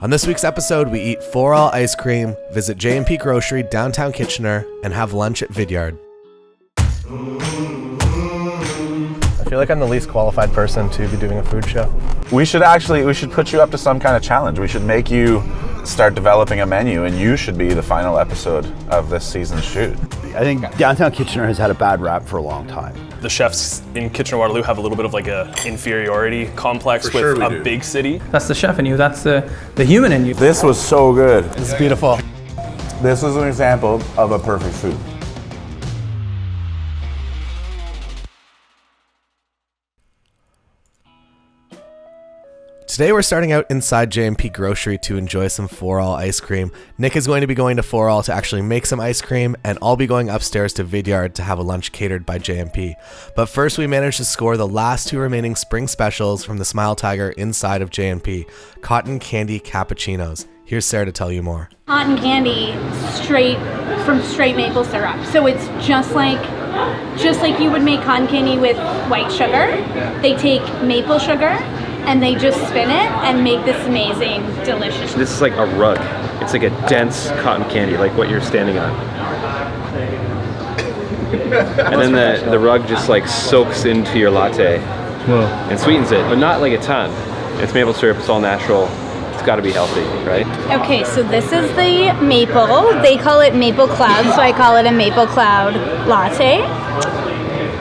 On this week's episode, we eat 4-all ice cream, visit J&P Grocery downtown Kitchener, and have lunch at Vidyard. I feel like I'm the least qualified person to be doing a food show. We should put you up to some kind of challenge. We should make you start developing a menu, and you should be the final episode of this season's shoot. I think downtown Kitchener has had a bad rap for a long time. The chefs in Kitchener-Waterloo have a little bit of like a inferiority complex with a big city. That's the chef in you, that's the human in you. This was so good. It's beautiful. This is an example of a perfect food. Today we're starting out inside J&P Grocery to enjoy some 4-all ice cream. Nick is going to be going to 4-all to actually make some ice cream, and I'll be going upstairs to Vidyard to have a lunch catered by J&P. But first we managed to score the last two remaining spring specials from the Smile Tiger inside of J&P, cotton candy cappuccinos. Here's Sarah to tell you more. Cotton candy straight maple syrup. So it's just like you would make cotton candy with white sugar. They take maple sugar and they just spin it and make this amazing, delicious. This is like a rug. It's like a dense cotton candy, like what you're standing on. And then the rug just like soaks into your latte and sweetens it, but not like a ton. It's maple syrup, it's all natural. It's gotta be healthy, right? Okay, so this is the maple. They call it maple cloud, so I call it a maple cloud latte.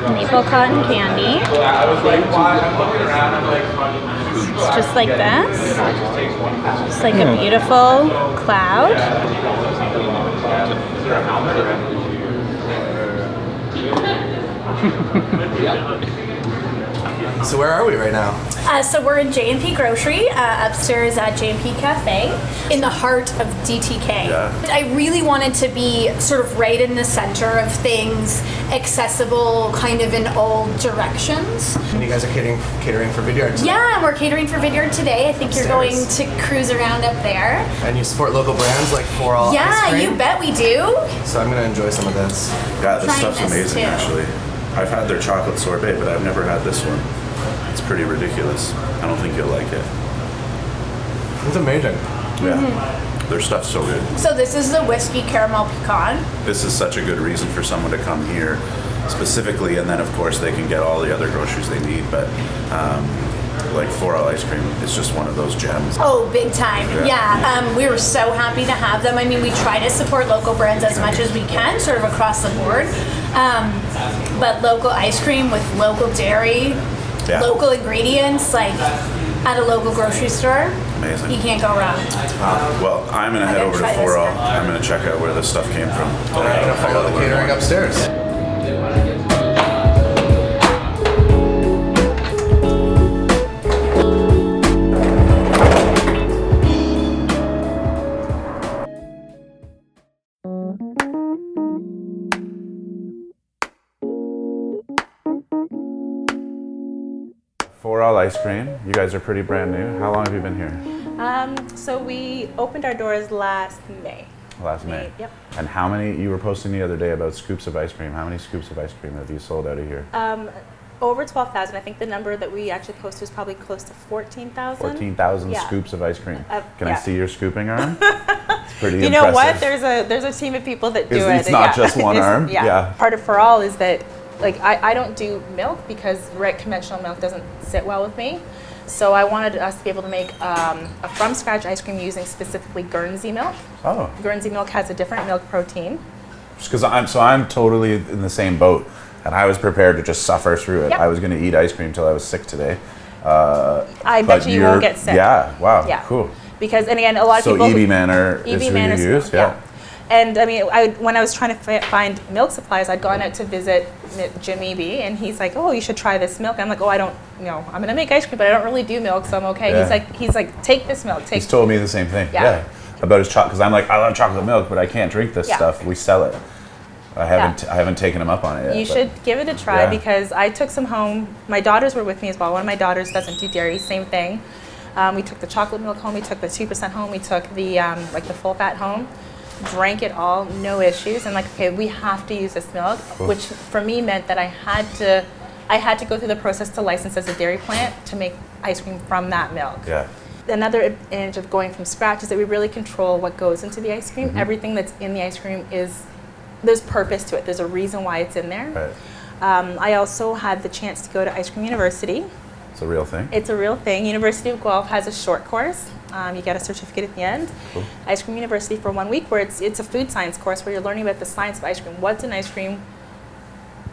Maple cotton candy. It's just like this. Just like a beautiful cloud. So where are we right now? So we're in J&P Grocery, upstairs at J&P Cafe, in the heart of DTK. Yeah. I really wanted to be sort of right in the center of things, accessible kind of in all directions. And you guys are catering for Vidyard today. Yeah, we're catering for Vidyard today. I think you're going to cruise around up there. And you support local brands like 4-all ice Yeah, cream? you bet we do. So I'm going to enjoy some of this. Yeah, this Trying stuff's this amazing too. actually. I've had their chocolate sorbet, but I've never had this one. It's pretty ridiculous. I don't think you'll like it. It's amazing. Yeah, their stuff's so good. So this is the Wispy caramel pecan. This is such a good reason for someone to come here specifically, and then of course they can get all the other groceries they need, but like 4-all ice cream is just one of those gems. Oh, big time. Yeah. We were so happy to have them. I mean, we try to support local brands as much as we can, sort of across the board. But local ice cream with local dairy, local ingredients, like at a local grocery store, Amazing. you can't go wrong. Well, I'm gonna head over to try this 4-all. now. I'm gonna check out where this stuff came from. All right, I'm going to follow the catering upstairs. All ice cream. You guys are pretty brand new. How long have you been here? So we opened our doors last May. Last May. Yep. And how many, you were posting the other day about scoops of ice cream. How many scoops of ice cream have you sold out of here? Over 12,000. I think the number that we actually posted is probably close to 14,000. 14,000 Yeah. scoops of ice cream. Can I yeah. see your scooping arm? It's pretty You impressive. know what? There's a team of people that do it. It's not just one It's- arm? Yeah. Part of 4-all is that like I don't do milk because conventional milk doesn't sit well with me. So I wanted us to be able to make a from scratch ice cream using specifically Guernsey milk. Oh. Guernsey milk has a different milk protein. Just because I'm totally in the same boat, and I was prepared to just suffer through it. Yep. I was going to eat ice cream till I was sick today. I bet you won't get sick. Yeah. Wow. Yeah. Cool. Because, and again, a lot of people... So EB Manor is who you use? Yeah. And I mean, when I was trying to find milk supplies, I'd gone out to visit Jim Eby, and he's like, "Oh, you should try this milk." I'm like, "Oh, I don't, I'm gonna make ice cream, but I don't really do milk, so I'm okay." Yeah. He's like, "Take this milk." He's told me the same thing. Yeah. About his chocolate, because I'm like, I love chocolate milk, but I can't drink this stuff. We sell it. I haven't taken him up on it yet. You should give it a try because I took some home. My daughters were with me as well. One of my daughters doesn't do dairy. Same thing. We took the chocolate milk home. We took the 2% home. We took the like the full fat home. Drank it all, no issues, and like, okay, we have to use this milk, which for me meant that I had to go through the process to license as a dairy plant to make ice cream from that milk. Yeah. another advantage of going from scratch is that we really control what goes into the ice cream. Everything that's in the ice cream there's purpose to it. There's a reason why it's in there. Right. I also had the chance to go to Ice Cream University. It's a real thing? It's a real thing. University of Guelph has a short course. You get a certificate at the end. Cool. Ice Cream University for 1 week, where it's a food science course where you're learning about the science of ice cream. What's in ice cream?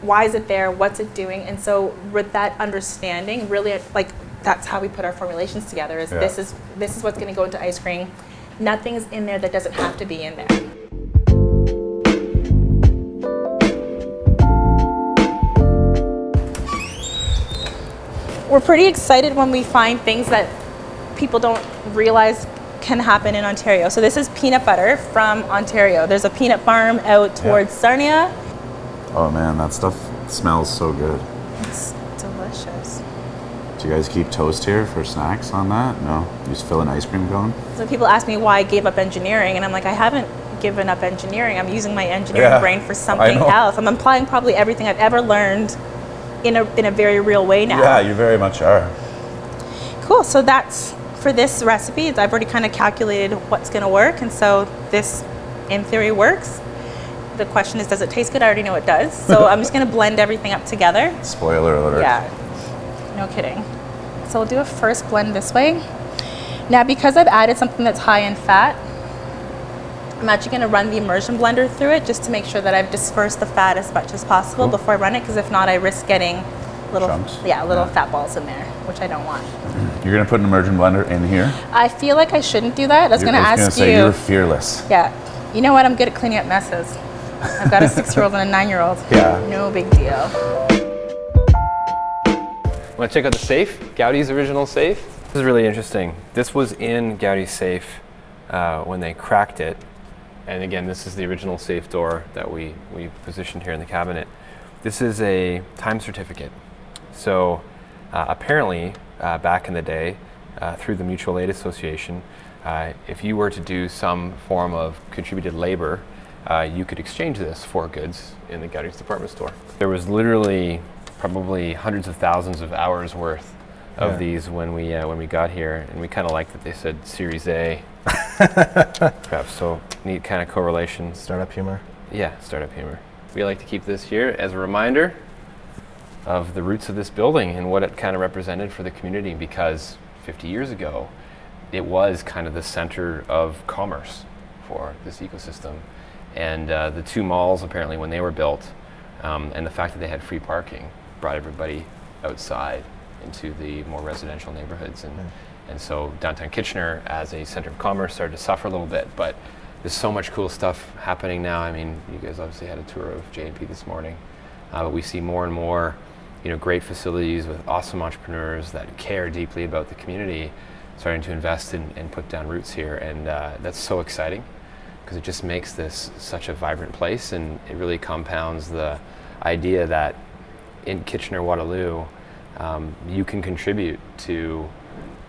Why is it there? What's it doing? And so with that understanding, really, like, that's how we put our formulations together. This is what's going to go into ice cream. Nothing's in there that doesn't have to be in there. We're pretty excited when we find things that people don't realize can happen in Ontario. So this is peanut butter from Ontario. There's a peanut farm out towards Sarnia. Oh man, that stuff smells so good. It's delicious. Do you guys keep toast here for snacks on that? No? You just fill an ice cream cone? So people ask me why I gave up engineering, and I'm like, I haven't given up engineering. I'm using my engineering brain for something else. I'm applying probably everything I've ever learned in a very real way now. Yeah, you very much are. Cool, so that's for this recipe. I've already kind of calculated what's gonna work, and so this, in theory, works. The question is, does it taste good? I already know it does. So I'm just gonna blend everything up together. Spoiler alert. Yeah, no kidding. So we'll do a first blend this way. Now, because I've added something that's high in fat, I'm actually going to run the immersion blender through it just to make sure that I've dispersed the fat as much as possible before I run it, because if not, I risk getting little chunks? Little fat balls in there, which I don't want. You're going to put an immersion blender in here? I feel like I shouldn't do that. I was going to ask you. You're fearless. Yeah. You know what? I'm good at cleaning up messes. I've got a 6-year-old and a 9-year-old. Yeah. No big deal. Want to check out the safe? Gaudy's original safe? This is really interesting. This was in Gaudy's safe when they cracked it. And again, this is the original safe door that we positioned here in the cabinet. This is a time certificate. So apparently, back in the day, through the Mutual Aid Association, if you were to do some form of contributed labor, you could exchange this for goods in the Gaudy's department store. There was literally probably hundreds of thousands of hours worth of these when we got here, and we kind of like that they said Series A. Perhaps so neat kind of correlation. Startup humor. Yeah, startup humor. We like to keep this here as a reminder of the roots of this building and what it kind of represented for the community, because 50 years ago, it was kind of the center of commerce for this ecosystem. And the two malls, apparently, when they were built, and the fact that they had free parking brought everybody outside into the more residential neighborhoods. And so downtown Kitchener, as a center of commerce, started to suffer a little bit, but there's so much cool stuff happening now. I mean, you guys obviously had a tour of J&P this morning, but we see more and more, great facilities with awesome entrepreneurs that care deeply about the community, starting to invest and put down roots here, and that's so exciting, because it just makes this such a vibrant place, and it really compounds the idea that in Kitchener-Waterloo, you can contribute to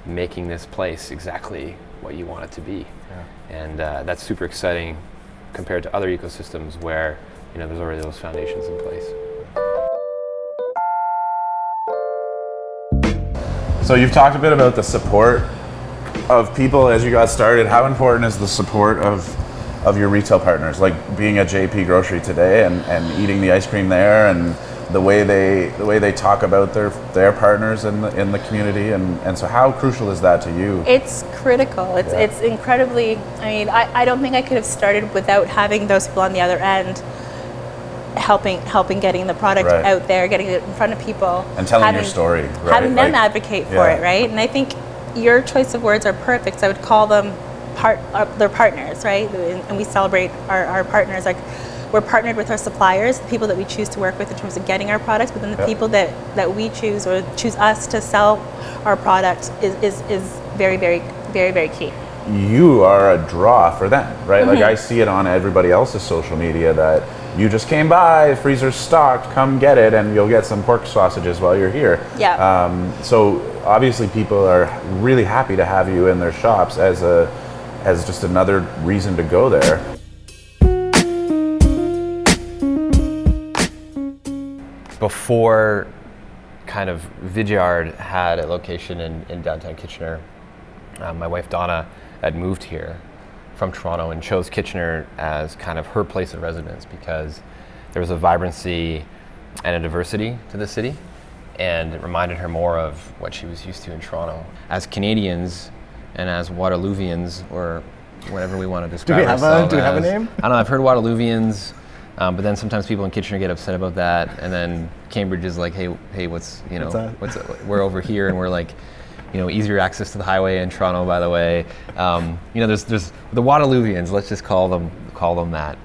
making this place exactly what you want it to be. And that's super exciting compared to other ecosystems where there's already those foundations in place. So you've talked a bit about the support of people as you got started. How important is the support of your retail partners, like being at JP Grocery today and eating the ice cream there, and the way they talk about their partners in the community, and so how crucial is that to you? It's critical. It's incredibly. I mean, I don't think I could have started without having those people on the other end, helping getting the product out there, getting it in front of people, and telling your story, right? Having them advocate for it, right? And I think your choice of words are perfect. So I would call them their partners, right? And we celebrate our partners. Like, we're partnered with our suppliers, the people that we choose to work with in terms of getting our products, but then the people that we choose or choose us to sell our product is very, very, very, very key. You are a draw for them, right? Like, I see it on everybody else's social media that you just came by, freezer's stocked, come get it, and you'll get some pork sausages while you're here. Yeah. So obviously people are really happy to have you in their shops as just another reason to go there. Before kind of Vidyard had a location in downtown Kitchener, my wife Donna had moved here from Toronto and chose Kitchener as kind of her place of residence because there was a vibrancy and a diversity to the city, and it reminded her more of what she was used to in Toronto. As Canadians and as Waterloovians, or whatever we want to describe ourselves do we have a name? I don't know, I've heard Waterloovians, but then sometimes people in Kitchener get upset about that, and then Cambridge is like, hey, what's we're over here, and we're like, easier access to the highway in Toronto, by the way. There's the Waterloovians, let's just call them that.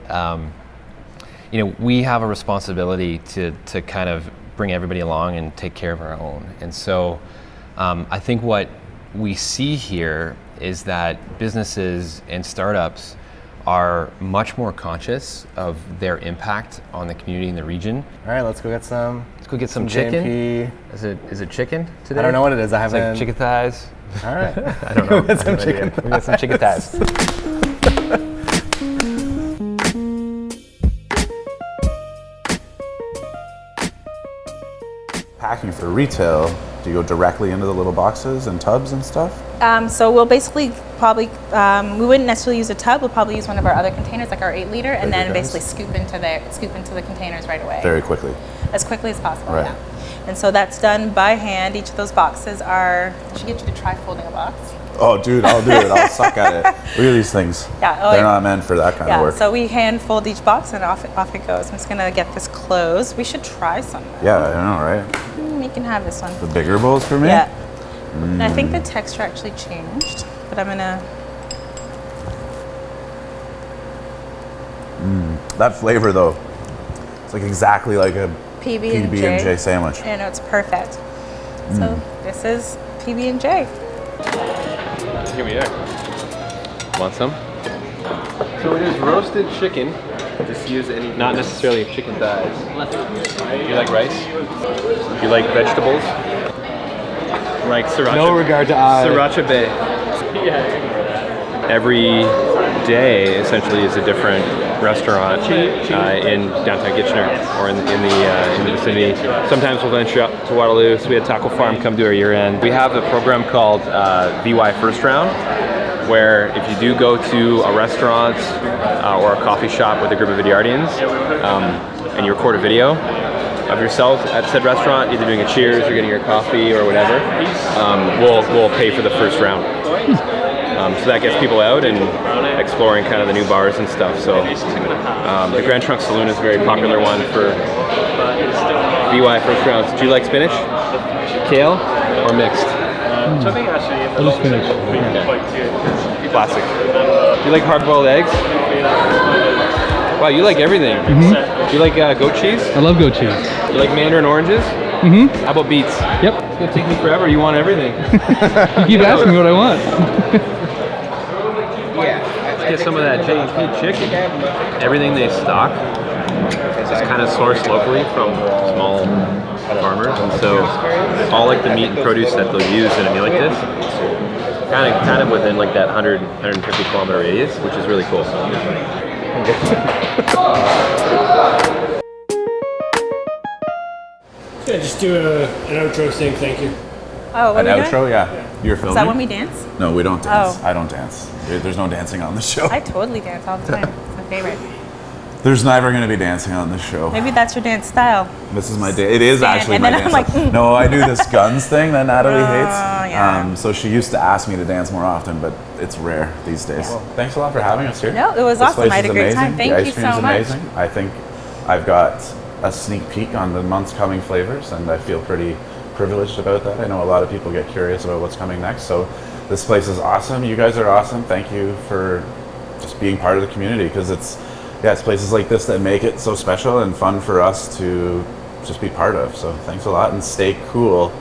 We have a responsibility to kind of bring everybody along and take care of our own. And so I think what we see here is that businesses and startups are much more conscious of their impact on the community and the region. All right, let's go get some. Let's go get some chicken. JMP. Is it chicken today? I don't know what it is. I haven't. It's like chicken thighs. All right. I don't know. We got some chicken. We got some chicken thighs. Packing for retail, do you go directly into the little boxes and tubs and stuff? So we'll basically probably, we wouldn't necessarily use a tub, we'll probably use one of our other containers, like our 8-liter, and then basically scoop into the containers right away. Very quickly. As quickly as possible, Right. yeah. And so that's done by hand. Each of those boxes I should get you to try folding a box. Oh, dude, I'll do it. I'll suck at it. Look at these things. Yeah, They're not meant for that kind of work. So we hand fold each box and off it goes. I'm just gonna get this closed. We should try some. Yeah, I know, right? You can have this one. The bigger bowls for me? Yeah. And I think the texture actually changed, but I'm gonna. That flavor, though, it's like exactly like a PB&J sandwich. I know, it's perfect. So this is PB&J. Here we are. Want some? So it is roasted chicken. Just use any, not necessarily chicken thighs. Do you like rice? Do you like vegetables? Like sriracha. No regard to eye. Sriracha Bay. Every day, essentially, is a different restaurant in downtown Kitchener or in the vicinity. Sometimes we'll venture up to Waterloo. So we had Taco Farm come do our year end. We have a program called VY First Round, where if you do go to a restaurant or a coffee shop with a group of Vidyardians and you record a video of yourself at said restaurant, either doing a cheers or getting your coffee or whatever, we'll pay for the first round. So that gets people out and exploring kind of the new bars and stuff. So the Grand Trunk Saloon is a very popular one for VY First Rounds. Do you like spinach? Kale or mixed? I'll just finish. Classic. Do you like hard-boiled eggs? Wow, you like everything. Do you like goat cheese? I love goat cheese. Do you like mandarin oranges? How about beets? Yep. It's gonna take me forever. You want everything. You keep asking me what I want. Let's get some of that JP chicken. Everything they stock is kind of sourced locally from small farmers, and so all like the meat and produce that they'll use in a meal like this, kind of within like that 150 kilometer radius, which is really cool. Yeah, just do an outro saying thank you. Oh, what An are we outro, doing? yeah. You're filming? Is that when we dance? No, we don't dance. Oh. I don't dance. There's no dancing on the show. I totally dance all the time. It's my favorite. There's never going to be dancing on this show. Maybe that's your dance style. This is my day. It is Stand, actually and my then dance. I'm like, No, I do this guns thing that Natalie hates. yeah. So she used to ask me to dance more often, but it's rare these days. Well, thanks a lot for having us here. No, it was This awesome. place I had is a great amazing. time. Thank the you ice cream so is much. amazing. I think I've got a sneak peek on the month's coming flavors, and I feel pretty privileged about that. I know a lot of people get curious about what's coming next, so this place is awesome. You guys are awesome. Thank you for just being part of the community, because it's places like this that make it so special and fun for us to just be part of. So thanks a lot and stay cool.